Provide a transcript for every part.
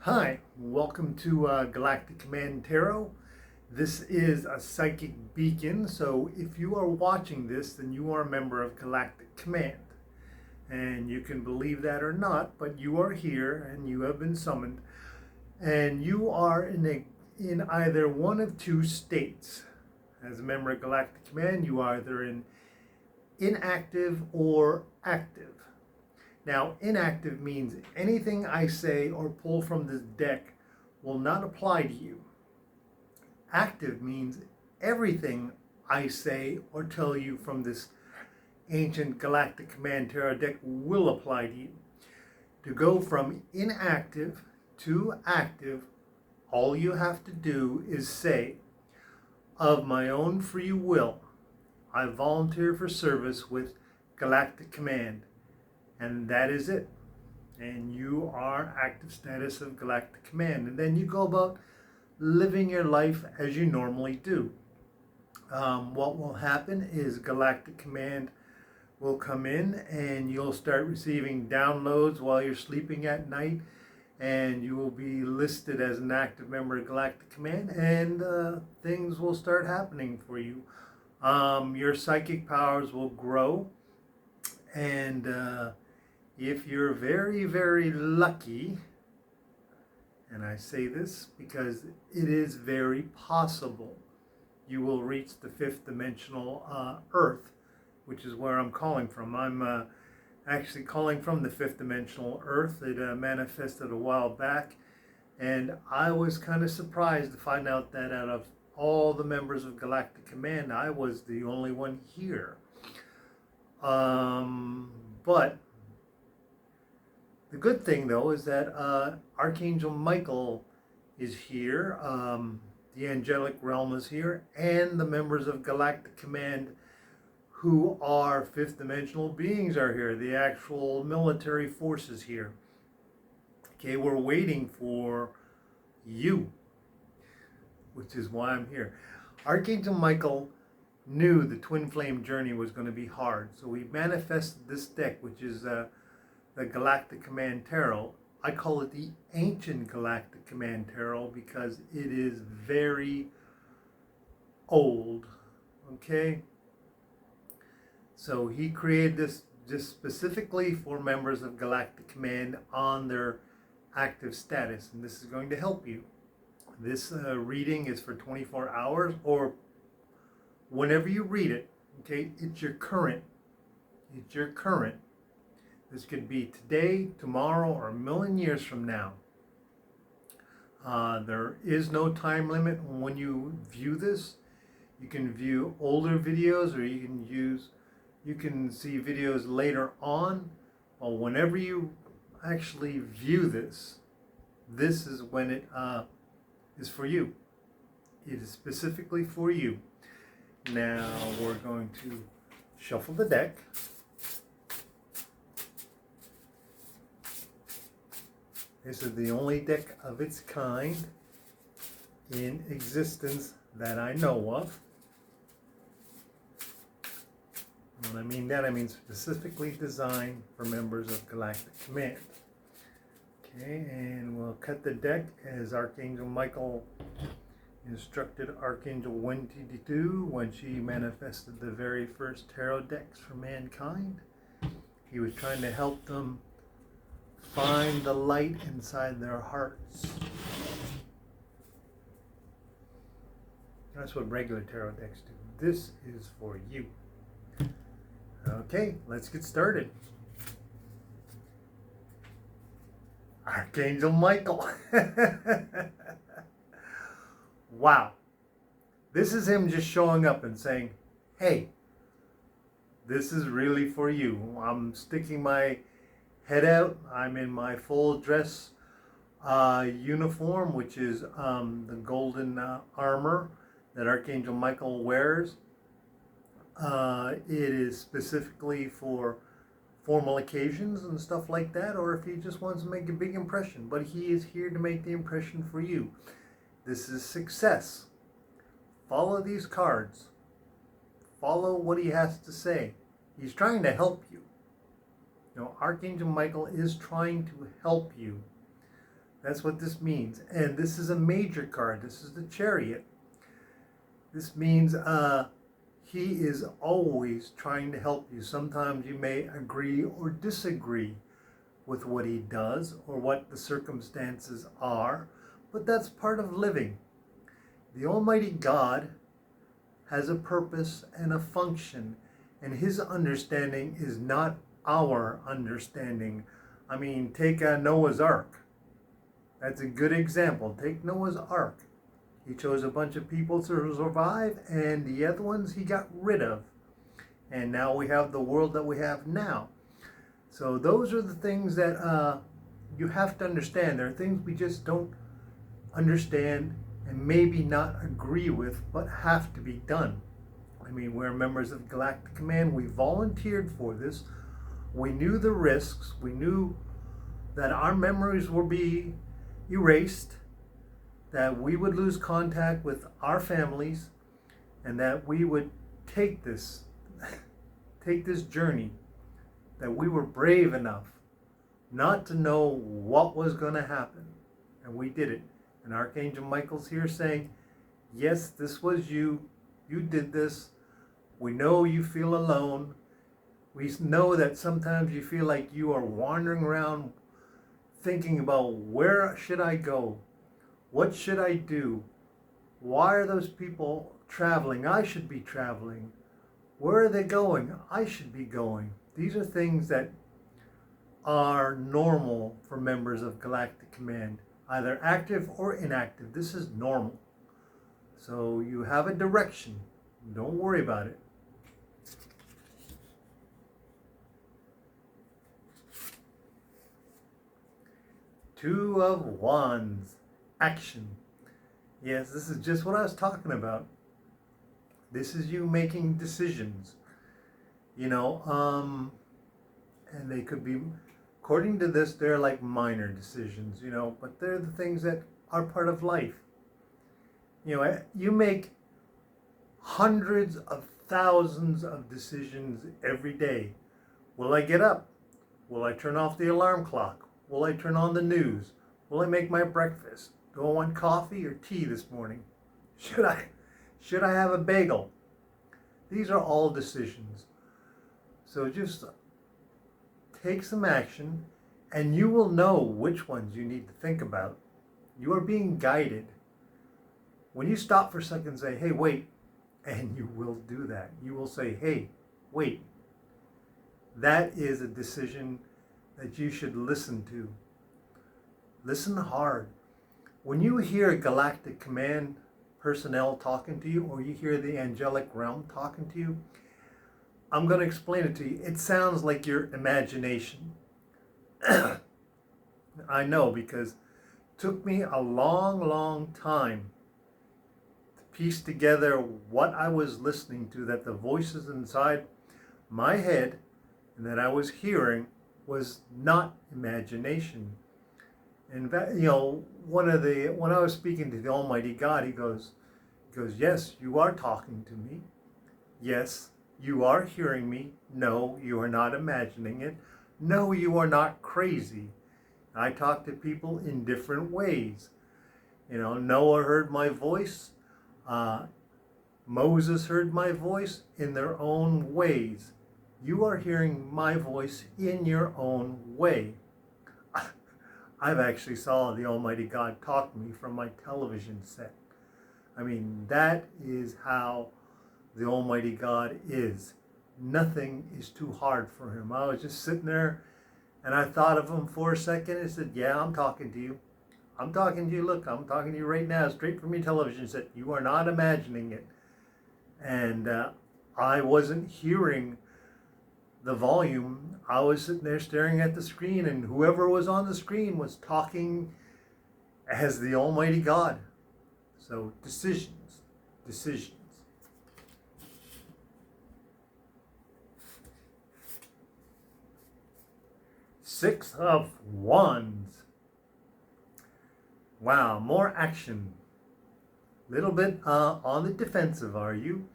Hi, welcome to Galactic Command Tarot. This is a psychic beacon, so if you are watching this, then you are a member of Galactic Command. And you can believe that or not, but you are here and you have been summoned. And you are in either one of two states. As a member of Galactic Command, you are either in inactive or active. Now, inactive means anything I say or pull from this deck will not apply to you. Active means everything I say or tell you from this ancient Galactic Command Tarot deck will apply to you. To go from inactive to active, all you have to do is say, of my own free will, I volunteer for service with Galactic Command. And that is it. And you are active status of Galactic Command. And then you go about living your life as you normally do. What will happen is Galactic Command will come in and you'll start receiving downloads while you're sleeping at night. And you will be listed as an active member of Galactic Command. And things will start happening for you. Your psychic powers will grow. And if you're very, very lucky, and I say this because it is very possible, you will reach the fifth dimensional Earth, which is where I'm calling from. I'm actually calling from the fifth dimensional Earth. It manifested a while back, and I was kind of surprised to find out that out of all the members of Galactic Command, I was the only one here. But the good thing, though, is that Archangel Michael is here, the angelic realm is here, and the members of Galactic Command who are fifth dimensional beings are here, the actual military forces here. Okay, we're waiting for you, which is why I'm here. Archangel Michael knew the Twinflame Journey was going to be hard, so he manifested this deck, which is the Galactic Command Tarot. I call it the Ancient Galactic Command Tarot because it is very old. Okay? So he created this just specifically for members of Galactic Command on their active status, and this is going to help you. This reading is for 24 hours or whenever you read it. Okay? It's your current. It's your current. This could be today, tomorrow, or a million years from now. There is no time limit when you view this. You can view older videos, or you can see videos later on. Or whenever you actually view this, this is when it is for you. It is specifically for you. Now we're going to shuffle the deck. This is the only deck of its kind in existence that I know of. When I mean that, I mean specifically designed for members of Galactic Command. Okay, and we'll cut the deck as Archangel Michael instructed Archangel Wendy to do when she manifested the very first tarot decks for mankind. He was trying to help them find the light inside their hearts. That's what regular tarot decks do. This is for you. Okay, let's get started. Archangel Michael. Wow. This is him just showing up and saying, hey, this is really for you. I'm sticking my head out. I'm in my full dress uniform, which is the golden armor that Archangel Michael wears. It is specifically for formal occasions and stuff like that, or if he just wants to make a big impression. But he is here to make the impression for you. This is success. Follow these cards. Follow what he has to say. He's trying to help you. Archangel Michael is trying to help you. That's what this means. And this is a major card. This is the Chariot. This means he is always trying to help you. Sometimes you may agree or disagree with what he does or what the circumstances are, but that's part of living. The Almighty God has a purpose and a function, and his understanding is not our understanding. I mean, take Noah's Ark. That's a good example. Take Noah's Ark. He chose a bunch of people to survive, and the other ones he got rid of. And now we have the world that we have now. So those are the things that you have to understand. There are things we just don't understand and maybe not agree with, but have to be done. I mean, we're members of Galactic Command. We volunteered for this. We knew the risks. We knew that our memories would be erased, that we would lose contact with our families, and that we would take this journey, that we were brave enough not to know what was going to happen. And we did it. And Archangel Michael's here saying, yes, this was you. You did this. We know you feel alone. We know that sometimes you feel like you are wandering around thinking about, where should I go? What should I do? Why are those people traveling? I should be traveling. Where are they going? I should be going. These are things that are normal for members of Galactic Command, either active or inactive. This is normal. So you have a direction. Don't worry about it. Two of Wands. Action. Yes, this is just what I was talking about. This is you making decisions. And they could be, according to this, they're like minor decisions, but they're the things that are part of life. You make hundreds of thousands of decisions every day. Will I get up? Will I turn off the alarm clock? Will I turn on the news? Will I make my breakfast? Do I want coffee or tea this morning? Should I have a bagel? These are all decisions. So just take some action, and you will know which ones you need to think about. You are being guided. When you stop for a second and say, hey, wait, and you will do that. You will say, hey, wait. That is a decision that you should listen to. Listen hard. When you hear Galactic Command personnel talking to you, or you hear the angelic realm talking to you, I'm going to explain it to you. It sounds like your imagination. I know, because it took me a long, long time to piece together what I was listening to, that the voices inside my head and that I was hearing was not imagination. In fact, when I was speaking to the Almighty God, he goes, yes, you are talking to me. Yes, you are hearing me. No, you are not imagining it. No, you are not crazy. I talk to people in different ways. Noah heard my voice. Moses heard my voice in their own ways. You are hearing my voice in your own way. I've actually saw the Almighty God talk to me from my television set. I mean, that is how the Almighty God is. Nothing is too hard for him. I was just sitting there and I thought of him for a second and said, yeah, I'm talking to you. I'm talking to you. Look, I'm talking to you right now, straight from your television set. You are not imagining it. And I wasn't hearing the volume. I was sitting there staring at the screen, and whoever was on the screen was talking as the Almighty God. So decisions. Six of Wands. Wow, more action. Little bit on the defensive, are you?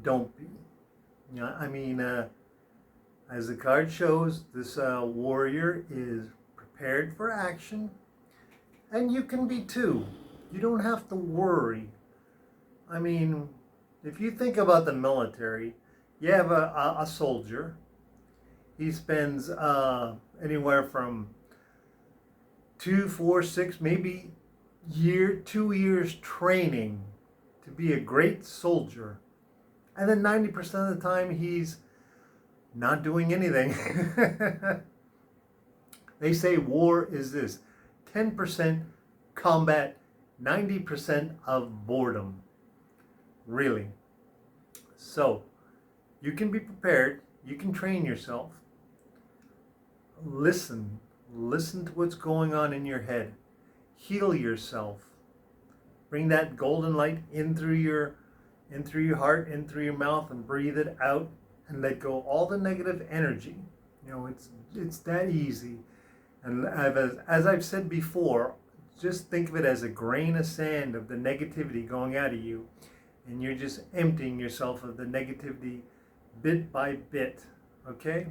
Don't be. As the card shows, this warrior is prepared for action. And you can be too. You don't have to worry. I mean, if you think about the military, you have a soldier. He spends anywhere from 2, 4, 6, maybe 2 years training to be a great soldier. And then 90% of the time he's not doing anything. They say war is this 10% combat, 90% of boredom. Really. So, you can be prepared, you can train yourself. Listen to what's going on in your head. Heal yourself. Bring that golden light in through your heart, in through your mouth, and breathe it out and let go all the negative energy. You know, it's that easy. And as I've said before, just think of it as a grain of sand of the negativity going out of you, and you're just emptying yourself of the negativity bit by bit. Okay?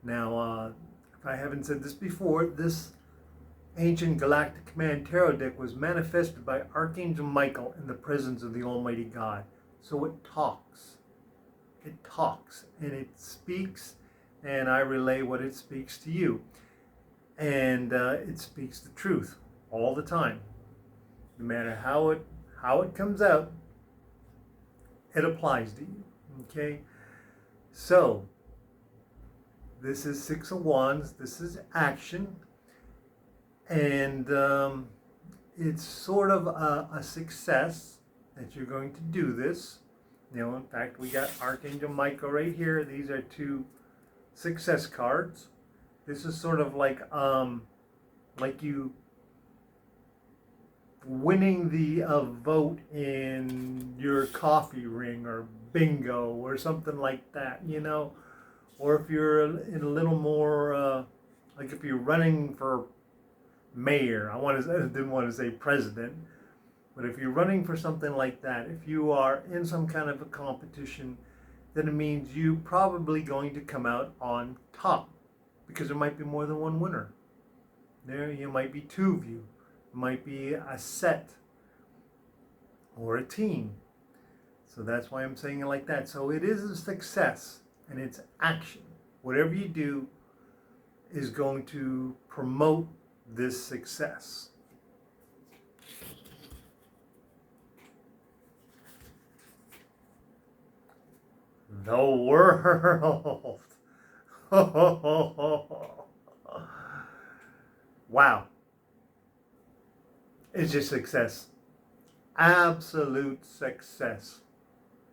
Now, if I haven't said this before, this ancient Galactic Command Tarot deck was manifested by Archangel Michael in the presence of the Almighty God. So it talks. It talks and it speaks, and I relay what it speaks to you. And it speaks the truth all the time. No matter how it comes out, it applies to you. Okay? So, this is Six of Wands. This is action. And it's sort of a success that you're going to do this. You know, in fact, we got Archangel Michael right here. These are 2 success cards. This is sort of like you winning the vote in your coffee ring or bingo or something like that, you know. Or if you're in a little more, like if you're running for mayor, I didn't want to say president, but if you're running for something like that, if you are in some kind of a competition, then it means you're probably going to come out on top, because there might be more than one winner. There might be 2 of you. It might be a set or a team. So that's why I'm saying it like that. So it is a success, and it's action. Whatever you do is going to promote this success. The world. Wow. It's just success. Absolute success.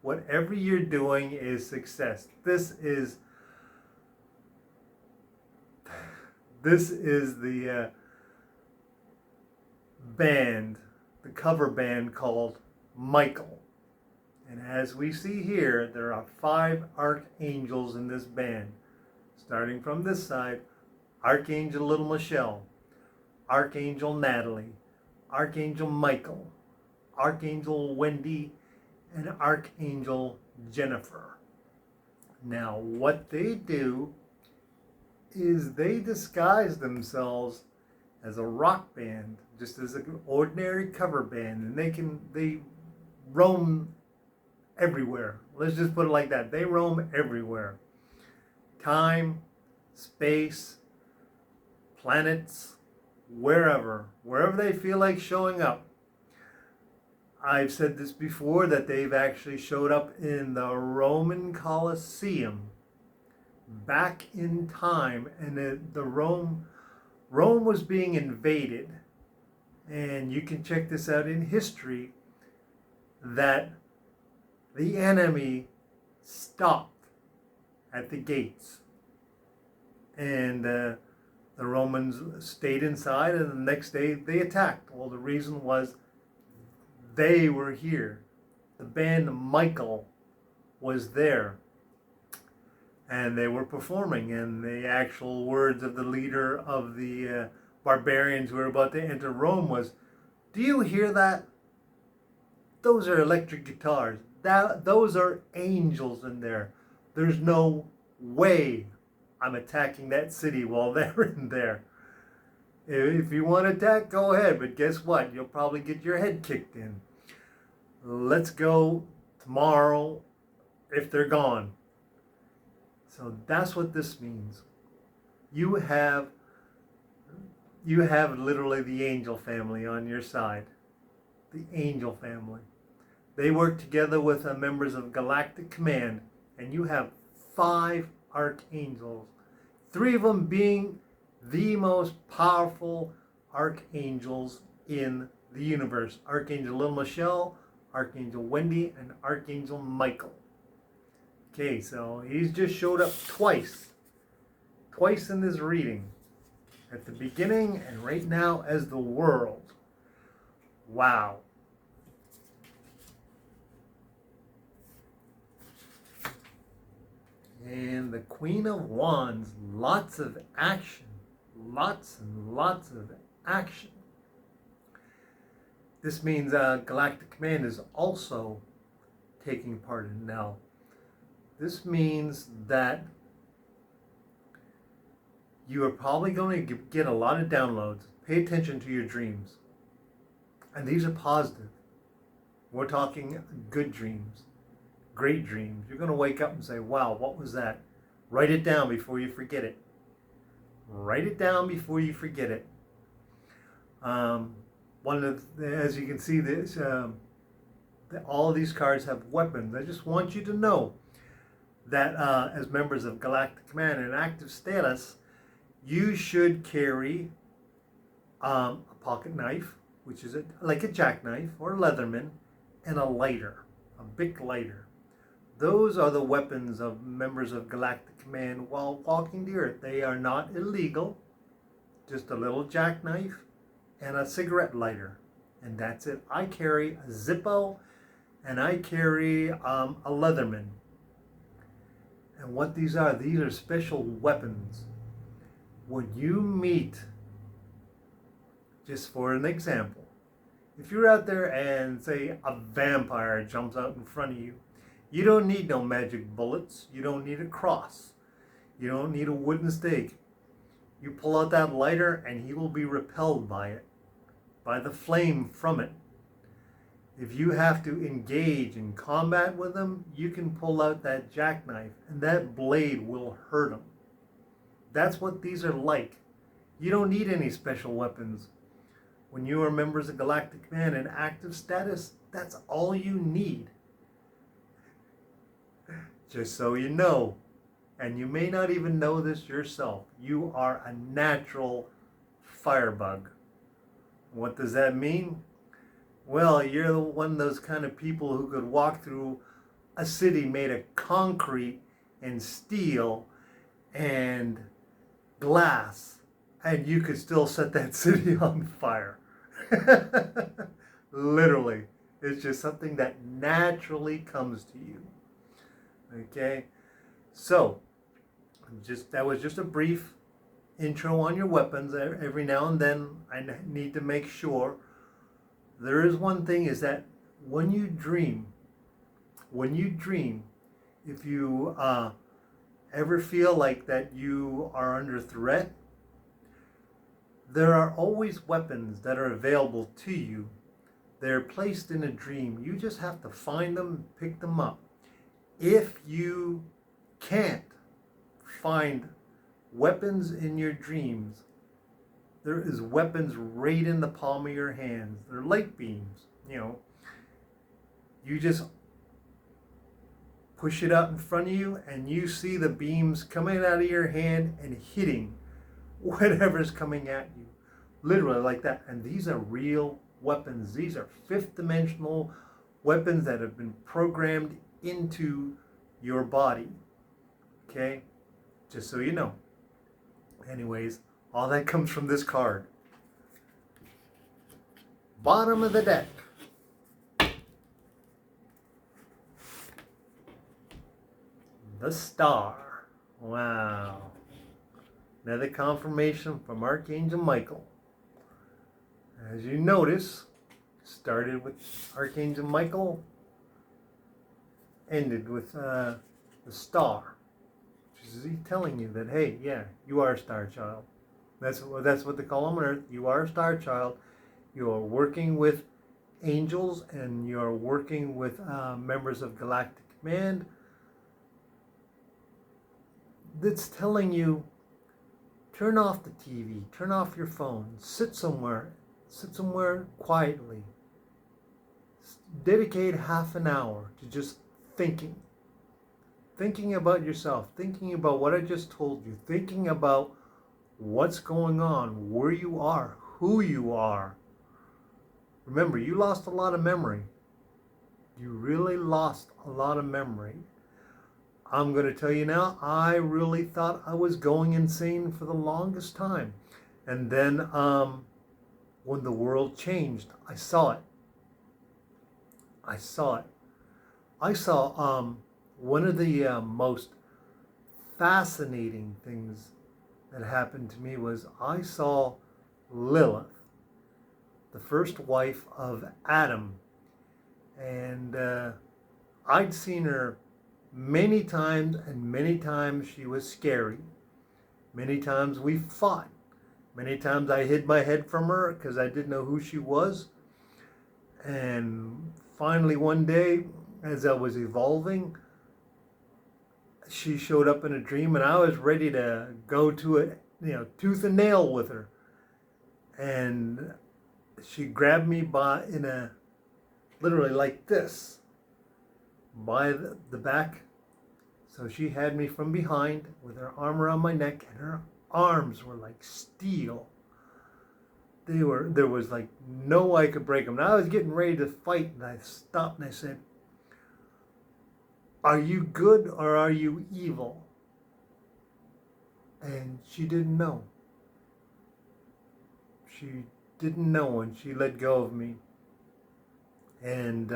Whatever you're doing is success. This is the band, the cover band called Michael. And as we see here, there are 5 archangels in this band. Starting from this side, Archangel Little Michelle, Archangel Natalie, Archangel Michael, Archangel Wendy, and Archangel Jennifer. Now, what they do is they disguise themselves as a rock band, just as an ordinary cover band, and they roam everywhere. Let's just put it like that. They roam everywhere. Time, space, planets, wherever they feel like showing up. I've said this before, that they've actually showed up in the Roman Colosseum back in time, and the Rome was being invaded. And you can check this out in history, that the enemy stopped at the gates, and the Romans stayed inside, and the next day they attacked. Well, the reason was they were here. The band Michael was there, and they were performing, and the actual words of the leader of the barbarians who were about to enter Rome was, "Do you hear that? Those are electric guitars. Those are angels in there. There's no way I'm attacking that city while they're in there." If you want to attack, go ahead. But guess what? You'll probably get your head kicked in. Let's go tomorrow if they're gone. So that's what this means. You have literally the angel family on your side. The angel family. They work together with members of Galactic Command, and you have 5 archangels. 3 of them being the most powerful archangels in the universe. Archangel Little Michelle, Archangel Wendy, and Archangel Michael. Okay, so he's just showed up twice. Twice in this reading. At the beginning and right now as the world. Wow. And the Queen of Wands, lots of action. Lots and lots of action. This means Galactic Command is also taking part in it now. This means that you are probably going to get a lot of downloads. Pay attention to your dreams. And these are positive. We're talking good dreams, great dreams. You're going to wake up and say, wow, what was that? Write it down before you forget it. Write it down before you forget it. As you can see, this all of these cards have weapons. I just want you to know that as members of Galactic Command in active status, you should carry a pocket knife, which is like a jackknife or a Leatherman, and a lighter, a big lighter. Those are the weapons of members of Galactic Command while walking the earth. They are not illegal, just a little jackknife and a cigarette lighter, and that's it. I carry a Zippo, and I carry a Leatherman. And what these are special weapons. When you meet, just for an example, if you're out there and say a vampire jumps out in front of you, you don't need no magic bullets. You don't need a cross. You don't need a wooden stake. You pull out that lighter and he will be repelled by it, by the flame from it. If you have to engage in combat with him, you can pull out that jackknife and that blade will hurt him. That's what these are like. You don't need any special weapons. When you are members of Galactic Command in active status, that's all you need. Just so you know, and you may not even know this yourself, you are a natural firebug. What does that mean? Well, you're one of those kind of people who could walk through a city made of concrete and steel and glass, and you could still set that city on fire. Literally. It's just something that naturally comes to you. Okay? So, that was just a brief intro on your weapons. Every now and then I need to make sure. There is one thing, is that when you dream, if you ever feel like that you are under threat, there are always weapons that are available to you. They're placed in a dream. You just have to find them, pick them up. If you can't find weapons in your dreams, there is weapons right in the palm of your hands. They're light beams, You just push it out in front of you and you see the beams coming out of your hand and hitting whatever's coming at you. Literally like that. And these are real weapons. These are 5th dimensional weapons that have been programmed into your body. Okay? Just so you know. Anyways, all that comes from this card. Bottom of the deck. The Star. Wow. Another confirmation from Archangel Michael. As you notice, started with Archangel Michael, ended with the Star. Which is he telling you that, hey, yeah, you are a star child. That's what they call on Earth. You are a star child. You are working with angels, and you're working with members of Galactic Command. That's telling you, turn off the TV, turn off your phone, sit somewhere quietly. Dedicate half an hour to just thinking about yourself, thinking about what I just told you, thinking about what's going on, where you are, who you are. Remember, you lost a lot of memory. You really lost a lot of memory. I'm going to tell you now, I really thought I was going insane for the longest time. And then when the world changed, I saw it. I saw one of the most fascinating things that happened to me was I saw Lilith, the first wife of Adam. And I'd seen her many times, and many times she was scary. Many times we fought. Many times I hid my head from her because I didn't know who she was. And finally one day, as I was evolving, she showed up in a dream, and I was ready to go to it, tooth and nail with her. And she grabbed me literally like this, by the back. So she had me from behind with her arm around my neck, and her arms were like steel. There was like no way I could break them. And I was getting ready to fight, and I stopped and I said, "Are you good or are you evil?" And she didn't know. She didn't know, and she let go of me. And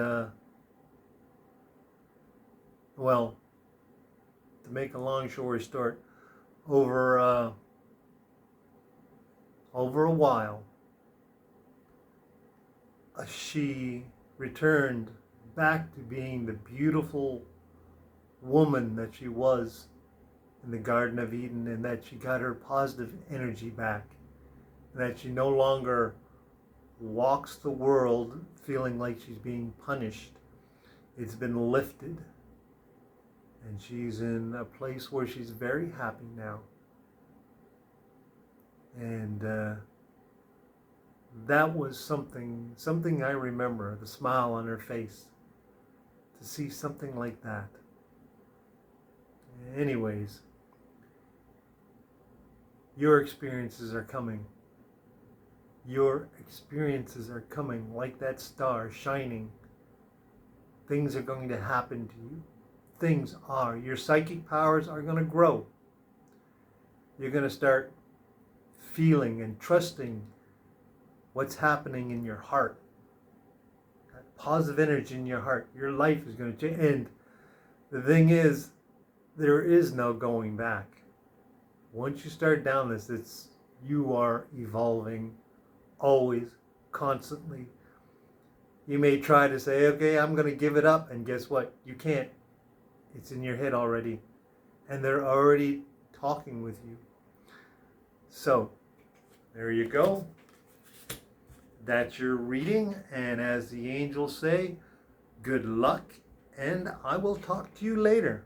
well, to make a long story short, over a while, she returned back to being the beautiful woman that she was in the Garden of Eden, and that she got her positive energy back, and that she no longer walks the world feeling like she's being punished. It's been lifted, and she's in a place where she's very happy now. And that was something I remember, the smile on her face, to see something like that. Anyways, your experiences are coming. Your experiences are coming like that star shining. Things are going to happen to you. Your psychic powers are going to grow. You're going to start feeling and trusting what's happening in your heart. That positive energy in your heart. Your life is going to change. And the thing is, there is no going back. Once you start down this, you are evolving always, constantly. You may try to say, okay, I'm going to give it up, and guess what? You can't. It's in your head already, and they're already talking with you. So, there you go. That's your reading, and as the angels say, good luck, and I will talk to you later.